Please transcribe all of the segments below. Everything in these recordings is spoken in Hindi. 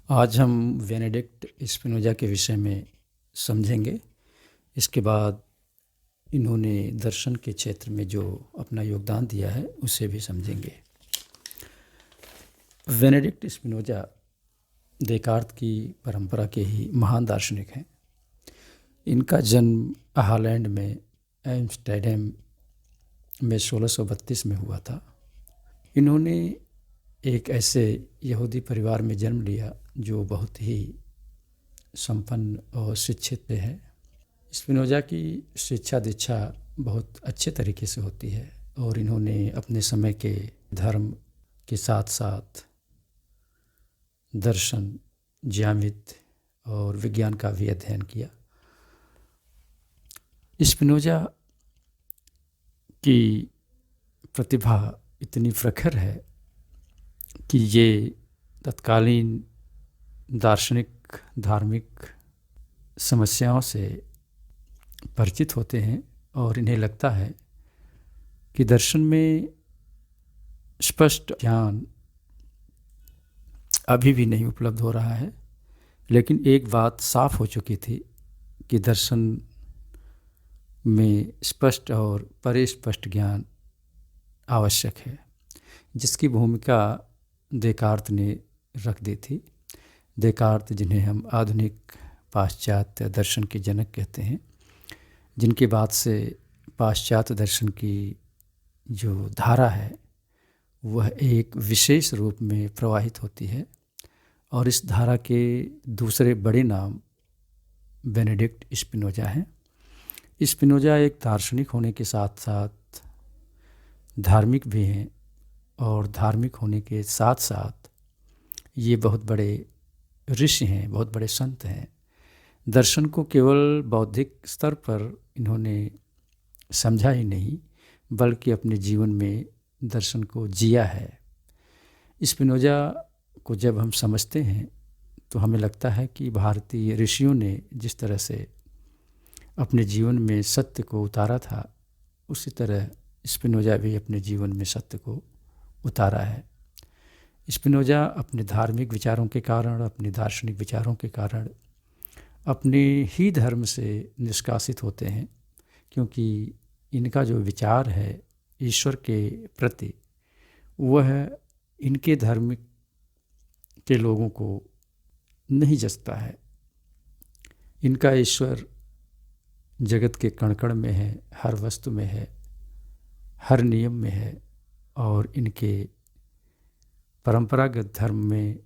आज हम बेनेडिक्ट स्पिनोजा के विषय में समझेंगे। इसके बाद इन्होंने दर्शन के क्षेत्र में जो अपना योगदान दिया है उसे भी समझेंगे। बेनेडिक्ट स्पिनोजा देकार्त की परंपरा के ही महान दार्शनिक हैं। इनका जन्म हालैंड में एम्स्टर्डम में 1632 में हुआ था। इन्होंने एक ऐसे यहूदी परिवार में जन्म लिया जो बहुत ही संपन्न और शिक्षित है। स्पिनोजा की शिक्षा दीक्षा बहुत अच्छे तरीके से होती है और इन्होंने अपने समय के धर्म के साथ साथ दर्शन, ज्यामिति और विज्ञान का भी अध्ययन किया। स्पिनोजा की प्रतिभा इतनी प्रखर है कि ये तत्कालीन दार्शनिक धार्मिक समस्याओं से परिचित होते हैं और इन्हें लगता है कि दर्शन में स्पष्ट ज्ञान अभी भी नहीं उपलब्ध हो रहा है, लेकिन एक बात साफ हो चुकी थी कि दर्शन में स्पष्ट और परिस्पष्ट ज्ञान आवश्यक है, जिसकी भूमिका देकार्त ने रख दी थी। देकार्त, जिन्हें हम आधुनिक पाश्चात्य दर्शन के जनक कहते हैं, जिनके बाद से पाश्चात्य दर्शन की जो धारा है वह एक विशेष रूप में प्रवाहित होती है और इस धारा के दूसरे बड़े नाम बेनेडिक्ट स्पिनोजा हैं। स्पिनोजा एक दार्शनिक होने के साथ साथ धार्मिक भी हैं और धार्मिक होने के साथ साथ ये बहुत बड़े ऋषि हैं, बहुत बड़े संत हैं। दर्शन को केवल बौद्धिक स्तर पर इन्होंने समझा ही नहीं, बल्कि अपने जीवन में दर्शन को जिया है। स्पिनोजा को जब हम समझते हैं तो हमें लगता है कि भारतीय ऋषियों ने जिस तरह से अपने जीवन में सत्य को उतारा था, उसी तरह स्पिनोजा भी अपने जीवन में सत्य को उतारा है। स्पिनोजा अपने धार्मिक विचारों के कारण, अपने दार्शनिक विचारों के कारण अपने ही धर्म से निष्कासित होते हैं, क्योंकि इनका जो विचार है ईश्वर के प्रति, वह इनके धर्म के लोगों को नहीं जचता है। इनका ईश्वर जगत के कण कण में है, हर वस्तु में है, हर नियम में है और इनके परंपरागत धर्म में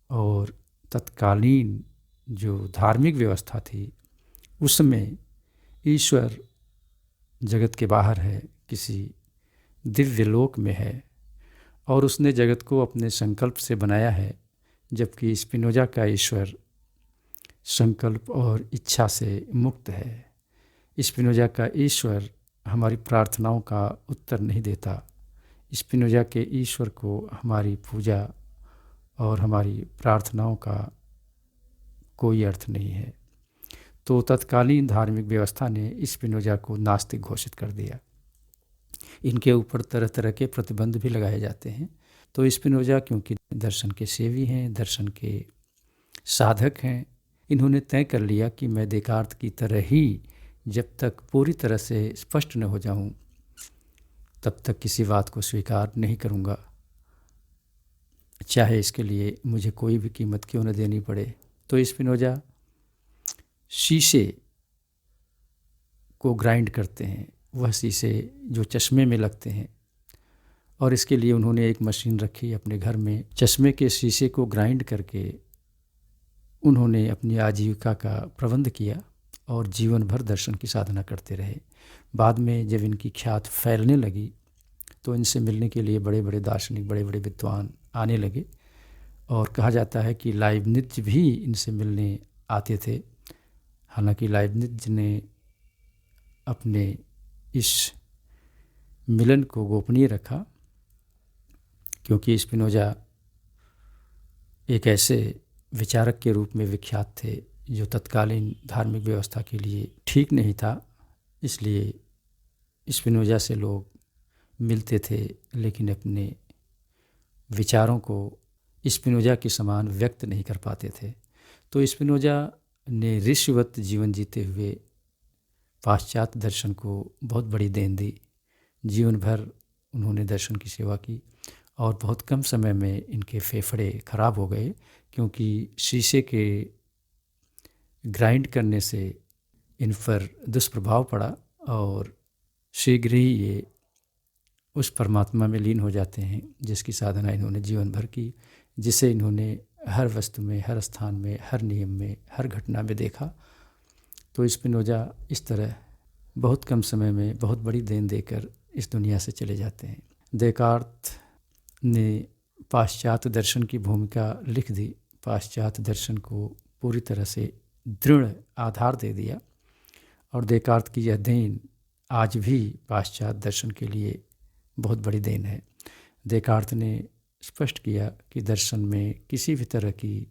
और तत्कालीन जो धार्मिक व्यवस्था थी उसमें ईश्वर जगत के बाहर है, किसी दिव्य लोक में है और उसने जगत को अपने संकल्प से बनाया है, जबकि स्पिनोजा का ईश्वर संकल्प और इच्छा से मुक्त है। स्पिनोजा का ईश्वर हमारी प्रार्थनाओं का उत्तर नहीं देता। स्पिनोजा के ईश्वर को हमारी पूजा और हमारी प्रार्थनाओं का कोई अर्थ नहीं है। तो तत्कालीन धार्मिक व्यवस्था ने स्पिनोजा को नास्तिक घोषित कर दिया। इनके ऊपर तरह तरह के प्रतिबंध भी लगाए जाते हैं। तो स्पिनोजा क्योंकि दर्शन के सेवी हैं, दर्शन के साधक हैं, इन्होंने तय कर लिया कि मैं देकार्त की तरह ही जब तक पूरी तरह से स्पष्ट न हो जाऊं, तब तक किसी बात को स्वीकार नहीं करूंगा, चाहे इसके लिए मुझे कोई भी कीमत क्यों न देनी पड़े। तो स्पिनोजा शीशे को ग्राइंड करते हैं, वह शीशे जो चश्मे में लगते हैं, और इसके लिए उन्होंने एक मशीन रखी अपने घर में। चश्मे के शीशे को ग्राइंड करके उन्होंने अपनी आजीविका का प्रबंध किया और जीवन भर दर्शन की साधना करते रहे। बाद में जब इनकी ख्यात फैलने लगी तो इनसे मिलने के लिए बड़े बड़े दार्शनिक, बड़े बड़े विद्वान आने लगे और कहा जाता है कि लाइबनिज भी इनसे मिलने आते थे। हालांकि लाइबनिज ने अपने इस मिलन को गोपनीय रखा, क्योंकि स्पिनोजा एक ऐसे विचारक के रूप में विख्यात थे जो तत्कालीन धार्मिक व्यवस्था के लिए ठीक नहीं था। इसलिए स्पिनोजा से लोग मिलते थे, लेकिन अपने विचारों को स्पिनोजा के समान व्यक्त नहीं कर पाते थे। तो स्पिनोजा ने ऋषिवत जीवन जीते हुए पाश्चात्य दर्शन को बहुत बड़ी देन दी। जीवन भर उन्होंने दर्शन की सेवा की और बहुत कम समय में इनके फेफड़े खराब हो गए, क्योंकि शीशे के ग्राइंड करने से इन पर दुष्प्रभाव पड़ा और शीघ्र ही ये उस परमात्मा में लीन हो जाते हैं जिसकी साधना इन्होंने जीवन भर की, जिसे इन्होंने हर वस्तु में, हर स्थान में, हर नियम में, हर घटना में देखा। तो स्पिनोजा इस तरह बहुत कम समय में बहुत बड़ी देन देकर इस दुनिया से चले जाते हैं। देकार्त ने पाश्चात्य दर्शन की भूमिका लिख दी, पाश्चात्य दर्शन को पूरी तरह से दृढ़ आधार दे दिया और देकार्त की यह देन आज भी पाश्चात्य दर्शन के लिए बहुत बड़ी देन है। देकार्त ने स्पष्ट किया कि दर्शन में किसी भी तरह की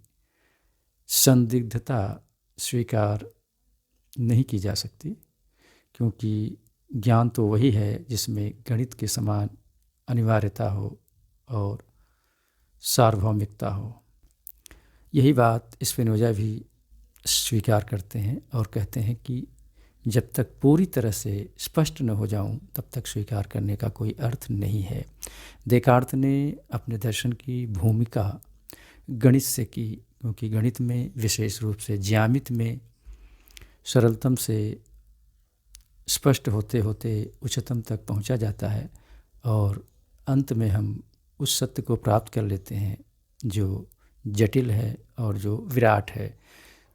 संदिग्धता स्वीकार नहीं की जा सकती, क्योंकि ज्ञान तो वही है जिसमें गणित के समान अनिवार्यता हो और सार्वभौमिकता हो। यही बात स्पिनोजा भी स्वीकार करते हैं और कहते हैं कि जब तक पूरी तरह से स्पष्ट न हो जाऊं तब तक स्वीकार करने का कोई अर्थ नहीं है। देकार्त ने अपने दर्शन की भूमिका गणित से की, क्योंकि गणित में विशेष रूप से ज्यामिति में सरलतम से स्पष्ट होते होते उच्चतम तक पहुंचा जाता है और अंत में हम उस सत्य को प्राप्त कर लेते हैं जो जटिल है और जो विराट है।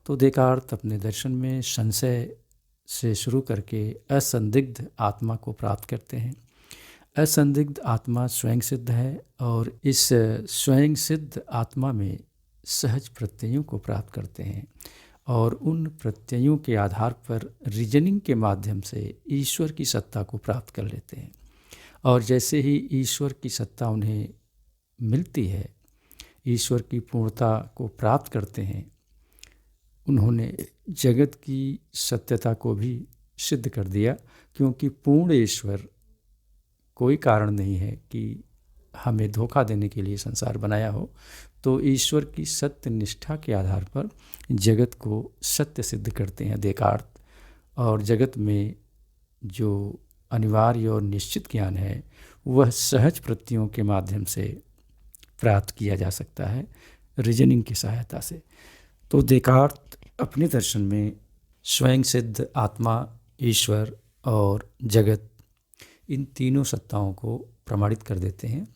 तो देकार्त अपने दर्शन में संशय से शुरू करके असंदिग्ध आत्मा को प्राप्त करते हैं। असंदिग्ध आत्मा स्वयं सिद्ध है और इस स्वयं सिद्ध आत्मा में सहज प्रत्ययों को प्राप्त करते हैं और उन प्रत्ययों के आधार पर रीजनिंग के माध्यम से ईश्वर की सत्ता को प्राप्त कर लेते हैं। और जैसे ही ईश्वर की सत्ता उन्हें मिलती है, ईश्वर की पूर्णता को प्राप्त करते हैं, उन्होंने जगत की सत्यता को भी सिद्ध कर दिया, क्योंकि पूर्ण ईश्वर कोई कारण नहीं है कि हमें धोखा देने के लिए संसार बनाया हो। तो ईश्वर की सत्य निष्ठा के आधार पर जगत को सत्य सिद्ध करते हैं देकार्त। और जगत में जो अनिवार्य और निश्चित ज्ञान है वह सहज प्रत्ययों के माध्यम से प्राप्त किया जा सकता है, रीजनिंग की सहायता से। तो देकार्त अपने दर्शन में स्वयं सिद्ध आत्मा, ईश्वर और जगत, इन तीनों सत्ताओं को प्रमाणित कर देते हैं।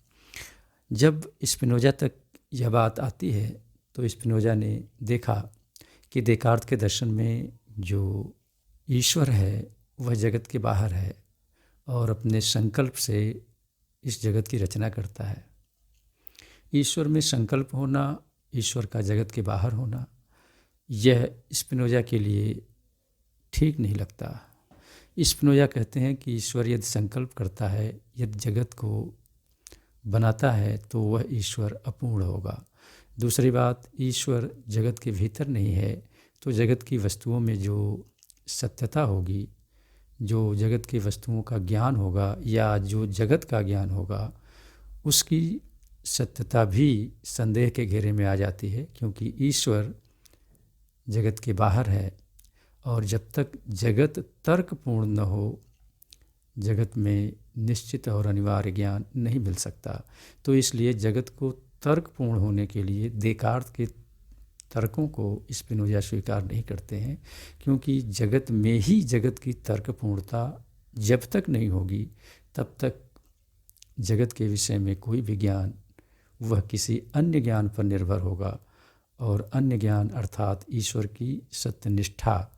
जब स्पिनोजा तक यह बात आती है तो स्पिनोजा ने देखा कि देकार्त के दर्शन में जो ईश्वर है वह जगत के बाहर है और अपने संकल्प से इस जगत की रचना करता है। ईश्वर में संकल्प होना, ईश्वर का जगत के बाहर होना, यह स्पिनोजा के लिए ठीक नहीं लगता। स्पिनोजा कहते हैं कि ईश्वर यदि संकल्प करता है, यदि जगत को बनाता है, तो वह ईश्वर अपूर्ण होगा। दूसरी बात, ईश्वर जगत के भीतर नहीं है, तो जगत की वस्तुओं में जो सत्यता होगी, जो जगत की वस्तुओं का ज्ञान होगा या जो जगत का ज्ञान होगा, उसकी सत्यता भी संदेह के घेरे में आ जाती है, क्योंकि ईश्वर जगत के बाहर है और जब तक जगत तर्कपूर्ण न हो, जगत में निश्चित और अनिवार्य ज्ञान नहीं मिल सकता। तो इसलिए जगत को तर्कपूर्ण होने के लिए देकार्त के तर्कों को स्पिनोजा स्वीकार नहीं करते हैं, क्योंकि जगत में ही जगत की तर्कपूर्णता जब तक नहीं होगी तब तक जगत के विषय में कोई भी ज्ञान वह किसी अन्य ज्ञान पर निर्भर होगा, और अन्य ज्ञान अर्थात ईश्वर की सत्यनिष्ठा,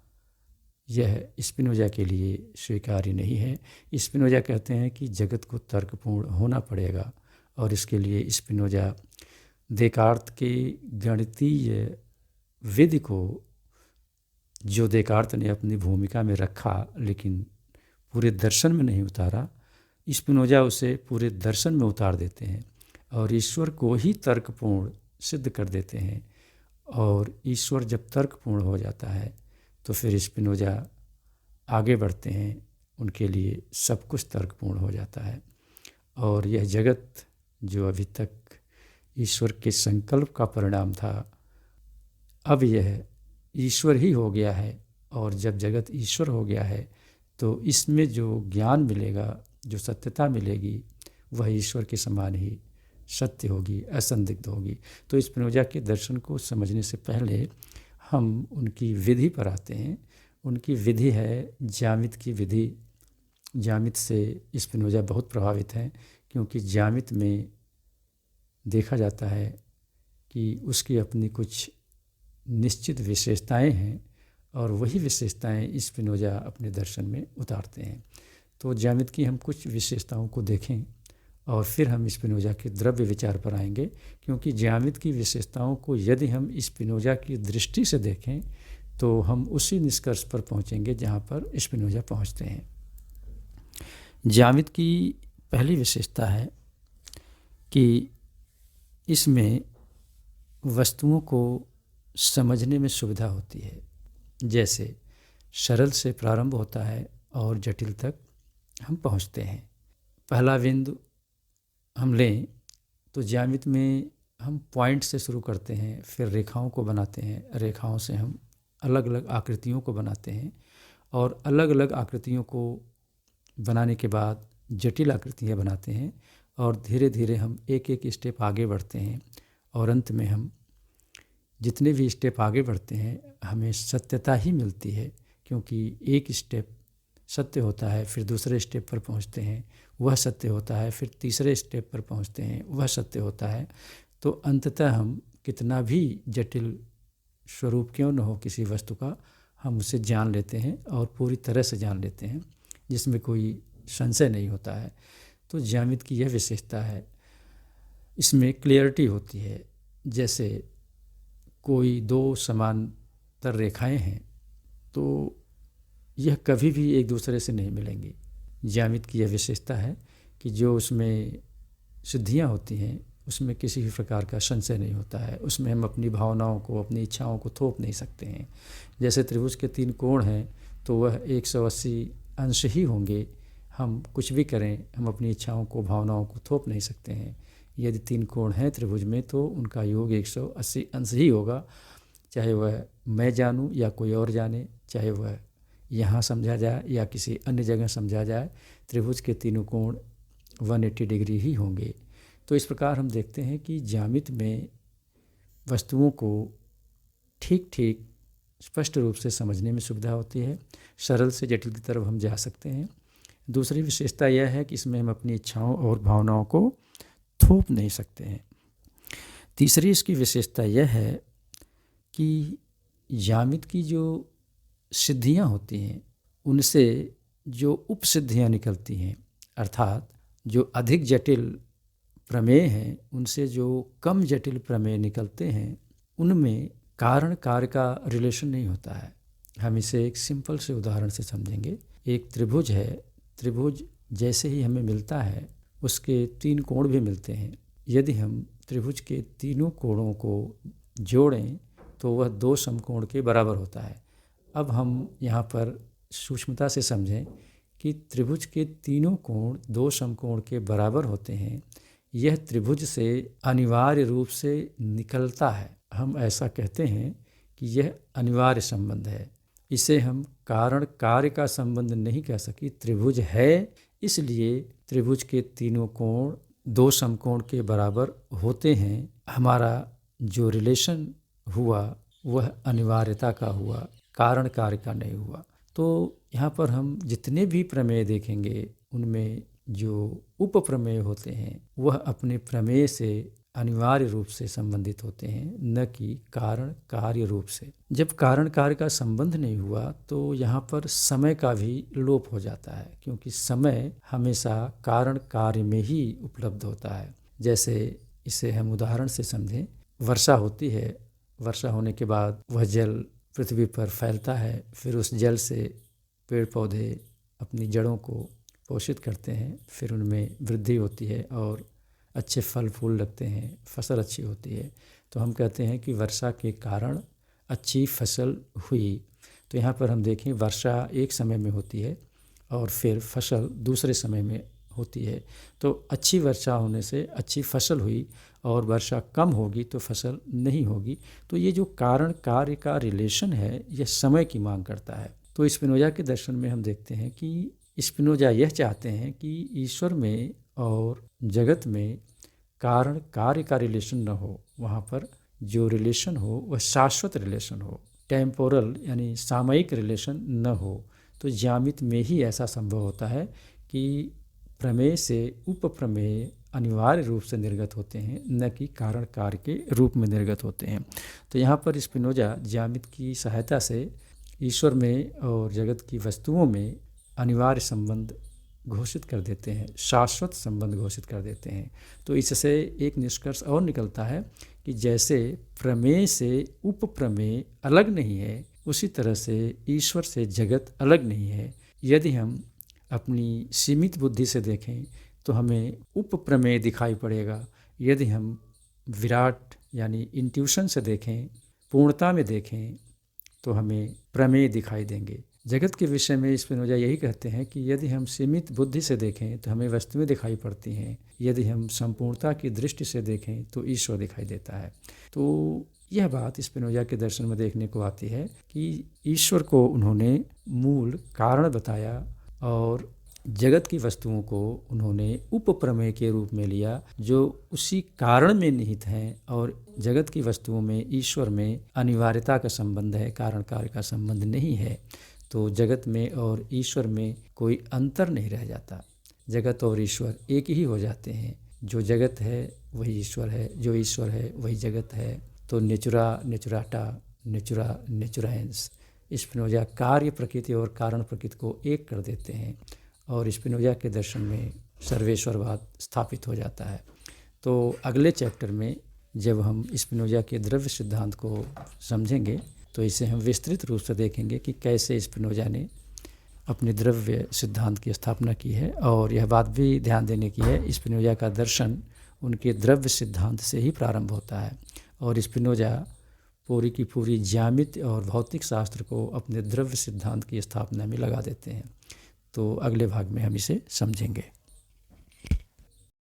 यह स्पिनोजा के लिए स्वीकार्य नहीं है। स्पिनोजा कहते हैं कि जगत को तर्कपूर्ण होना पड़ेगा और इसके लिए स्पिनोजा देकार्त के गणितीय विधि को, जो देकार्त ने अपनी भूमिका में रखा लेकिन पूरे दर्शन में नहीं उतारा, स्पिनोजा उसे पूरे दर्शन में उतार देते हैं और ईश्वर को ही तर्कपूर्ण सिद्ध कर देते हैं। और ईश्वर जब तर्कपूर्ण हो जाता है तो फिर स्पिनोजा आगे बढ़ते हैं, उनके लिए सब कुछ तर्कपूर्ण हो जाता है। और यह जगत जो अभी तक ईश्वर के संकल्प का परिणाम था। अब यह ईश्वर ही हो गया है, और जब जगत ईश्वर हो गया है तो इसमें जो ज्ञान मिलेगा, जो सत्यता मिलेगी, वह ईश्वर के समान ही सत्य होगी, असंदिग्ध होगी। तो स्पिनोजा के दर्शन को समझने से पहले हम उनकी विधि पर आते हैं। उनकी विधि है ज्यामित की विधि। ज्यामित से स्पिनोजा बहुत प्रभावित हैं, क्योंकि ज्यामित में देखा जाता है कि उसकी अपनी कुछ निश्चित विशेषताएं हैं, और वही विशेषताएं स्पिनोजा अपने दर्शन में उतारते हैं। तो ज्यामित की हम कुछ विशेषताओं को देखें और फिर हम स्पिनोजा के द्रव्य विचार पर आएंगे, क्योंकि ज्यामित की विशेषताओं को यदि हम स्पिनोजा की दृष्टि से देखें तो हम उसी निष्कर्ष पर पहुंचेंगे जहां पर स्पिनोजा पहुंचते हैं। ज्यामित की पहली विशेषता है कि इसमें वस्तुओं को समझने में सुविधा होती है। जैसे सरल से प्रारंभ होता है और जटिल तक हम पहुंचते हैं। पहला बिंदु हम लें तो ज्यामित में हम पॉइंट से शुरू करते हैं, फिर रेखाओं को बनाते हैं, रेखाओं से हम अलग अलग आकृतियों को बनाते हैं, और अलग अलग आकृतियों को बनाने के बाद जटिल आकृतियाँ बनाते हैं, और धीरे धीरे हम एक एक स्टेप आगे बढ़ते हैं, और अंत में हम जितने भी स्टेप आगे बढ़ते हैं हमें सत्यता ही मिलती है, क्योंकि एक स्टेप सत्य होता है, फिर दूसरे स्टेप पर पहुंचते हैं वह सत्य होता है, फिर तीसरे स्टेप पर पहुंचते हैं वह सत्य होता है। तो अंततः हम कितना भी जटिल स्वरूप क्यों न हो किसी वस्तु का, हम उसे जान लेते हैं और पूरी तरह से जान लेते हैं, जिसमें कोई संशय नहीं होता है। तो ज्यामिति की यह विशेषता है। इसमें क्लियरिटी होती है। जैसे कोई दो समांतर रेखाएं हैं तो यह कभी भी एक दूसरे से नहीं मिलेंगी। ज्यामिति की यह विशेषता है कि जो उसमें सिद्धियां होती हैं उसमें किसी भी प्रकार का संशय नहीं होता है, उसमें हम अपनी भावनाओं को, अपनी इच्छाओं को थोप नहीं सकते हैं। जैसे त्रिभुज के 3 कोण हैं तो वह 180 अंश ही होंगे, हम कुछ भी करें हम अपनी इच्छाओं को, भावनाओं को थोप नहीं सकते हैं। यदि 3 कोण हैं त्रिभुज में तो उनका योग 180 अंश ही होगा, चाहे वह मैं जानूं या कोई और जाने, चाहे वह यहाँ समझा जाए या किसी अन्य जगह समझा जाए, त्रिभुज के 3 कोण 180 डिग्री ही होंगे। तो इस प्रकार हम देखते हैं कि ज्यामिति में वस्तुओं को ठीक ठीक स्पष्ट रूप से समझने में सुविधा होती है। सरल से जटिल की तरफ हम जा सकते हैं। दूसरी विशेषता यह है कि इसमें हम अपनी इच्छाओं और भावनाओं को थोप नहीं सकते हैं। तीसरी इसकी विशेषता यह है कि ज्यामिति की जो सिद्धियां होती हैं उनसे जो उपसिद्धियां निकलती हैं, अर्थात जो अधिक जटिल प्रमेय हैं उनसे जो कम जटिल प्रमेय निकलते हैं, उनमें कारण कार्य का रिलेशन नहीं होता है। हम इसे एक सिंपल से उदाहरण से समझेंगे। एक त्रिभुज है, त्रिभुज जैसे ही हमें मिलता है उसके 3 कोण भी मिलते हैं। यदि हम त्रिभुज के तीनों कोणों को जोड़ें तो वह 2 समकोण के बराबर होता है। अब हम यहाँ पर सूक्ष्मता से समझें कि त्रिभुज के तीनों कोण 2 समकोण के बराबर होते हैं, यह त्रिभुज से अनिवार्य रूप से निकलता है। हम ऐसा कहते हैं कि यह अनिवार्य संबंध है। इसे हम कारण कार्य का संबंध नहीं कह सके। त्रिभुज है इसलिए त्रिभुज के तीनों कोण 2 समकोण के बराबर होते हैं। हमारा जो रिलेशन हुआ वह अनिवार्यता का हुआ, कारण कार्य का नहीं हुआ। तो यहाँ पर हम जितने भी प्रमेय देखेंगे उनमें जो उप प्रमेय होते हैं वह अपने प्रमेय से अनिवार्य रूप से संबंधित होते हैं, न कि कारण कार्य रूप से। जब कारण कार्य का संबंध नहीं हुआ तो यहाँ पर समय का भी लोप हो जाता है, क्योंकि समय हमेशा कारण कार्य में ही उपलब्ध होता है। जैसे इसे हम उदाहरण से समझें, वर्षा होती है, वर्षा होने के बाद वह जल पृथ्वी पर फैलता है, फिर उस जल से पेड़ पौधे अपनी जड़ों को पोषित करते हैं, फिर उनमें वृद्धि होती है और अच्छे फल फूल लगते हैं, फसल अच्छी होती है। तो हम कहते हैं कि वर्षा के कारण अच्छी फसल हुई। तो यहाँ पर हम देखें वर्षा एक समय में होती है और फिर फसल दूसरे समय में होती है। तो अच्छी वर्षा होने से अच्छी फसल हुई और वर्षा कम होगी तो फसल नहीं होगी। तो ये जो कारण कार्य का रिलेशन है यह समय की मांग करता है। तो स्पिनोजा के दर्शन में हम देखते हैं कि स्पिनोजा यह चाहते हैं कि ईश्वर में और जगत में कारण कार्य का रिलेशन न हो, वहाँ पर जो रिलेशन हो वह शाश्वत रिलेशन हो, टेम्पोरल यानी सामयिक रिलेशन न हो। तो ज्यामिति में ही ऐसा संभव होता है कि प्रमेय से उपप्रमेय अनिवार्य रूप से निर्गत होते हैं, न कि कारण कार्य के रूप में निर्गत होते हैं। तो यहाँ पर स्पिनोजा ज्यामिति की सहायता से ईश्वर में और जगत की वस्तुओं में अनिवार्य संबंध घोषित कर देते हैं, शाश्वत संबंध घोषित कर देते हैं। तो इससे एक निष्कर्ष और निकलता है कि जैसे प्रमेय से उपप्रमेय अलग नहीं है, उसी तरह से ईश्वर से जगत अलग नहीं है। यदि हम अपनी सीमित बुद्धि से देखें तो हमें उपप्रमेय दिखाई पड़ेगा, यदि हम विराट यानी इंट्यूशन से देखें, पूर्णता में देखें, तो हमें प्रमेय दिखाई देंगे। जगत के विषय में स्पिनोजा यही कहते हैं कि यदि हम सीमित बुद्धि से देखें तो हमें वस्तुएं दिखाई पड़ती हैं, यदि हम संपूर्णता की दृष्टि से देखें तो ईश्वर दिखाई देता है। तो यह बात स्पिनोजा के दर्शन में देखने को आती है कि ईश्वर को उन्होंने मूल कारण बताया और जगत की वस्तुओं को उन्होंने उपप्रमेय के रूप में लिया जो उसी कारण में निहित हैं, और जगत की वस्तुओं में ईश्वर में अनिवार्यता का संबंध है, कारण कार्य का संबंध नहीं है। तो जगत में और ईश्वर में कोई अंतर नहीं रह जाता, जगत और ईश्वर एक ही हो जाते हैं। जो जगत है वही ईश्वर है, जो ईश्वर है वही जगत है। तो नेचुरा नेचुराटा नेचुरा नेचुरांस, स्पिनोजा कार्य प्रकृति और कारण प्रकृति को एक कर देते हैं और स्पिनोजा के दर्शन में सर्वेश्वरवाद स्थापित हो जाता है। तो अगले चैप्टर में जब हम स्पिनोजा के द्रव्य सिद्धांत को समझेंगे तो इसे हम विस्तृत रूप से देखेंगे कि कैसे स्पिनोजा ने अपने द्रव्य सिद्धांत की स्थापना की है। और यह बात भी ध्यान देने की है, स्पिनोजा का दर्शन उनके द्रव्य सिद्धांत से ही प्रारंभ होता है और स्पिनोजा पूरी की पूरी ज्यामिति और भौतिक शास्त्र को अपने द्रव्य सिद्धांत की स्थापना में लगा देते हैं। तो अगले भाग में हम इसे समझेंगे।